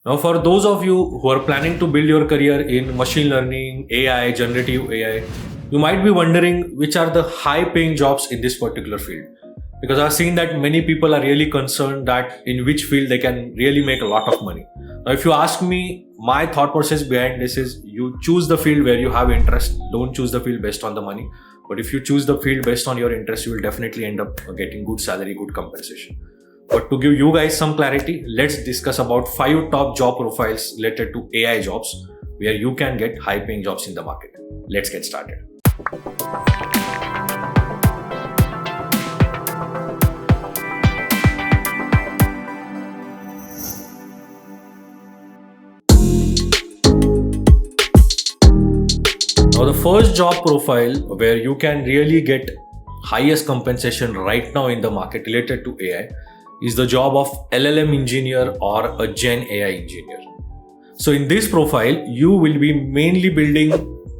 Now, for those of you who are planning to build your career in machine learning, AI, generative AI, you might be wondering which are the high paying jobs in this particular field. Because I've seen that many people are really concerned that in which field they can really make a lot of money. Now, if you ask me, my thought process behind this is you choose the field where you have interest. Don't choose the field based on the money. But if you choose the field based on your interest, you will definitely end up getting good salary, good compensation. But to give you guys some clarity, let's discuss about 5 top job profiles related to AI jobs where you can get high paying jobs in the market. Let's get started. Now, the first job profile where you can really get highest compensation right now in the market related to AI is the job of LLM engineer or a Gen AI engineer. So in this profile, you will be mainly building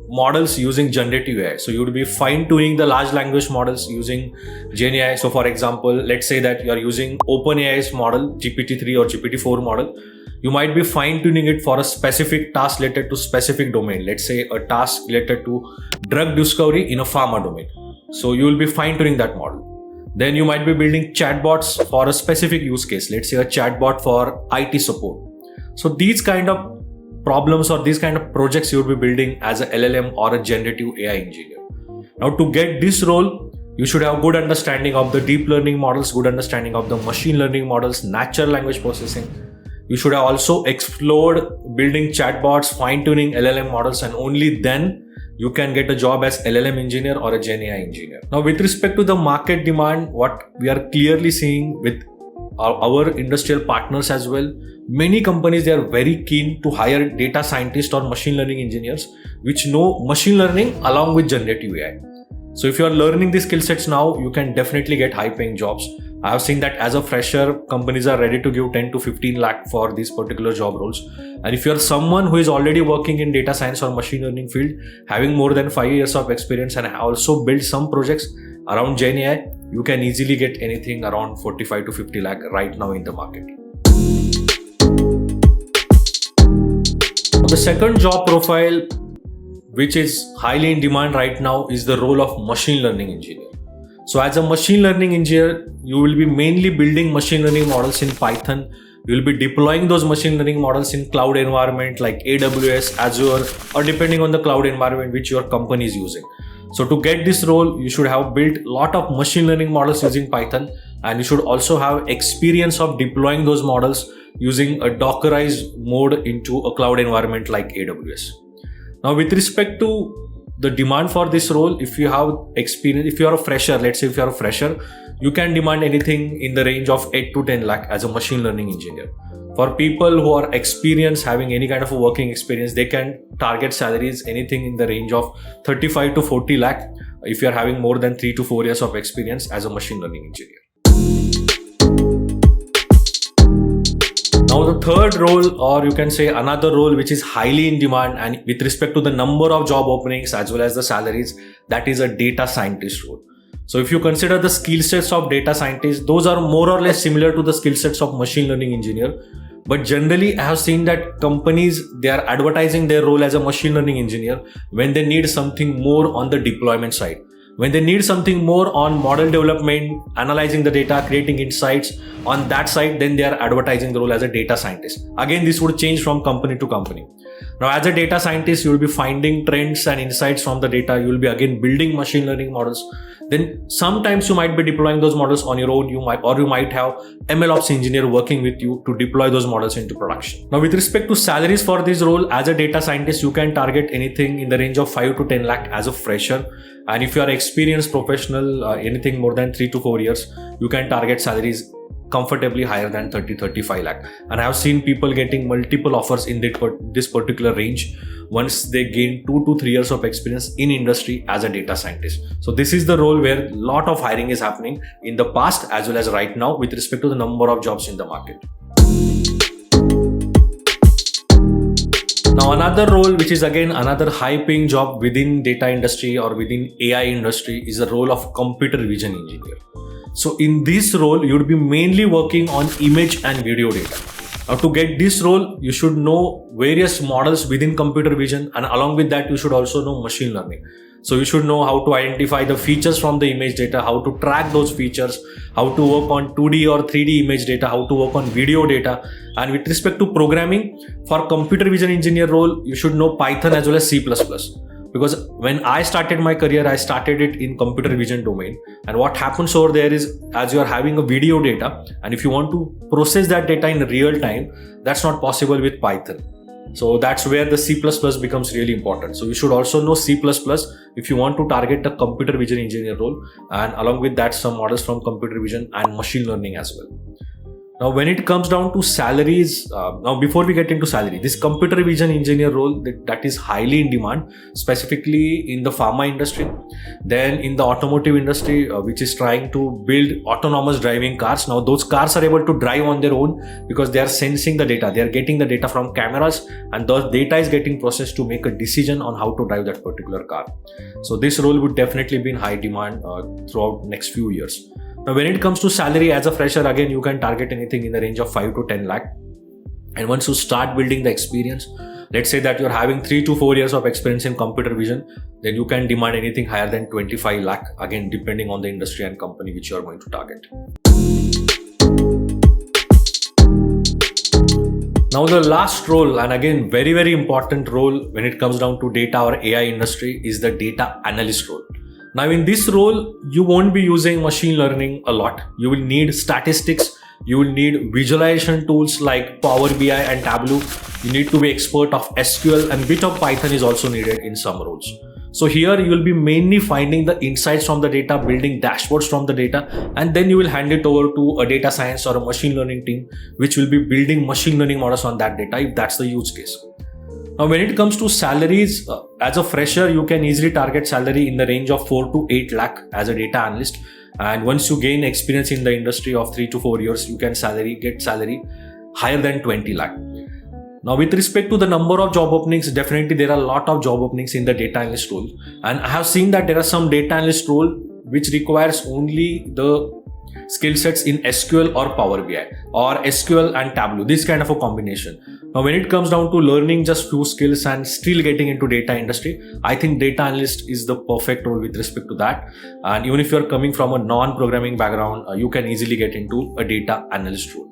models using generative AI. So you will be fine tuning the large language models using Gen AI. So for example, let's say that you are using OpenAI's model, GPT-3 or GPT-4 model. You might be fine tuning it for a specific task related to specific domain. Let's say a task related to drug discovery in a pharma domain. So you will be fine tuning that model. Then you might be building chatbots for a specific use case. Let's say a chatbot for IT support. So these kind of problems or these kind of projects you will be building as a LLM or a generative AI engineer. Now, to get this role, you should have good understanding of the deep learning models, good understanding of the machine learning models, natural language processing. You should have also explored building chatbots, fine-tuning LLM models, and only then you can get a job as LLM engineer or a Gen AI engineer. Now, with respect to the market demand, what we are clearly seeing with our industrial partners as well, many companies, they are very keen to hire data scientists or machine learning engineers which know machine learning along with generative AI. So if you are learning these skill sets now, you can definitely get high paying jobs. I have seen that as a fresher, companies are ready to give 10 to 15 lakh for these particular job roles. And if you're someone who is already working in data science or machine learning field, having more than 5 years of experience and also build some projects around Gen AI, you can easily get anything around 45 to 50 lakh right now in the market. The second job profile, which is highly in demand right now, is the role of machine learning engineer. So as a machine learning engineer, you will be mainly building machine learning models in Python. You will be deploying those machine learning models in cloud environment like AWS, Azure, or depending on the cloud environment which your company is using. So to get this role, you should have built a lot of machine learning models using Python, and you should also have experience of deploying those models using a Dockerized mode into a cloud environment like AWS. Now, with respect to the demand for this role, if you have experience, if you are a fresher, let's say if you are a fresher, you can demand anything in the range of 8 to 10 lakh as a machine learning engineer. For people who are experienced, having any kind of a working experience, they can target salaries anything in the range of 35 to 40 lakh if you are having more than 3 to 4 years of experience as a machine learning engineer. Now, the third role, or you can say another role which is highly in demand and with respect to the number of job openings as well as the salaries, that is a data scientist role. So if you consider the skill sets of data scientists, those are more or less similar to the skill sets of machine learning engineer. But generally, I have seen that companies, they are advertising their role as a machine learning engineer when they need something more on the deployment side. When they need something more on model development, analyzing the data, creating insights on that side, then they are advertising the role as a data scientist. Again, this would change from company to company. Now, as a data scientist, you will be finding trends and insights from the data. You will be again building machine learning models. Then sometimes you might be deploying those models on your own. You might have MLOps engineer working with you to deploy those models into production. Now, with respect to salaries for this role, as a data scientist, you can target anything in the range of 5 to 10 lakh as a fresher. And if you are experienced professional, anything more than 3 to 4 years, you can target salaries comfortably higher than 30-35 lakh. And I have seen people getting multiple offers in this particular range once they gain 2 to 3 years of experience in industry as a data scientist. So this is the role where a lot of hiring is happening in the past as well as right now with respect to the number of jobs in the market. Now, another role which is again another high paying job within data industry or within AI industry is the role of computer vision engineer. So in this role, you would be mainly working on image and video data. Now, to get this role, you should know various models within computer vision, and along with that, you should also know machine learning. So you should know how to identify the features from the image data, how to track those features, how to work on 2D or 3D image data, how to work on video data. And with respect to programming, for computer vision engineer role, you should know Python as well as C++. Because when I started my career, I started it in computer vision domain. And what happens over there is, as you are having a video data, and if you want to process that data in real time, that's not possible with Python. So that's where the C++ becomes really important. So you should also know C++ if you want to target a computer vision engineer role, and along with that, some models from computer vision and machine learning as well. Now, when it comes down to salaries, now before we get into salary, this computer vision engineer role that is highly in demand, specifically in the pharma industry, then in the automotive industry, which is trying to build autonomous driving cars. Now, those cars are able to drive on their own because they are sensing the data. They are getting the data from cameras, and the data is getting processed to make a decision on how to drive that particular car. So this role would definitely be in high demand throughout next few years. Now, when it comes to salary as a fresher, again, you can target anything in the range of 5 to 10 lakh. And once you start building the experience, let's say that you're having 3 to 4 years of experience in computer vision, then you can demand anything higher than 25 lakh, again, depending on the industry and company which you're going to target. Now, the last role, and again, very, very important role when it comes down to data or AI industry, is the data analyst role. Now, in this role, you won't be using machine learning a lot. You will need statistics. You will need visualization tools like Power BI and Tableau. You need to be expert of SQL, and bit of Python is also needed in some roles. So here you will be mainly finding the insights from the data, building dashboards from the data, and then you will hand it over to a data science or a machine learning team, which will be building machine learning models on that data if that's the use case. Now, when it comes to salaries, as a fresher, you can easily target salary in the range of 4 to 8 lakh as a data analyst. And once you gain experience in the industry of 3 to 4 years, you can get salary higher than 20 lakh. Now, with respect to the number of job openings, definitely there are a lot of job openings in the data analyst role. And I have seen that there are some data analyst role which requires only the skill sets in SQL or Power BI, or SQL and Tableau, this kind of a combination. Now, when it comes down to learning just few skills and still getting into data industry, I think data analyst is the perfect role with respect to that. And even if you're coming from a non-programming background, you can easily get into a data analyst role.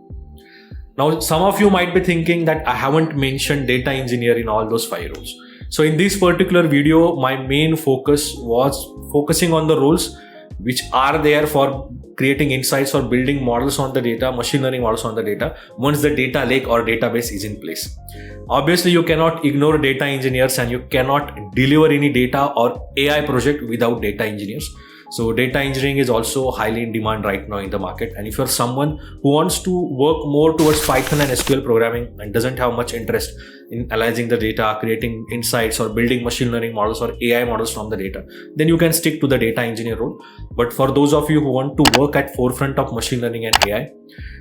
Now, some of you might be thinking that I haven't mentioned data engineer in all those 5 roles. So in this particular video, my main focus was focusing on the roles which are there for creating insights or building models on the data, machine learning models on the data, once the data lake or database is in place. Obviously, you cannot ignore data engineers, and you cannot deliver any data or AI project without data engineers. So data engineering is also highly in demand right now in the market. And if you're someone who wants to work more towards Python and SQL programming and doesn't have much interest in analyzing the data, creating insights, or building machine learning models or AI models from the data, then you can stick to the data engineer role. But for those of you who want to work at forefront of machine learning and AI,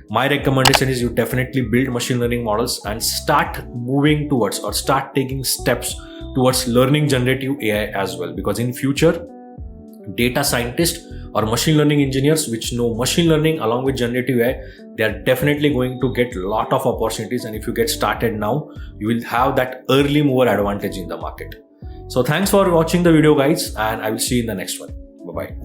my recommendation is you definitely build machine learning models and start moving towards, or start taking steps towards learning generative AI as well. Because in future, data scientists or machine learning engineers which know machine learning along with generative AI, they are definitely going to get a lot of opportunities. And if you get started now, you will have that early mover advantage in the market. So thanks for watching the video, guys, and I will see you in the next one. Bye-bye.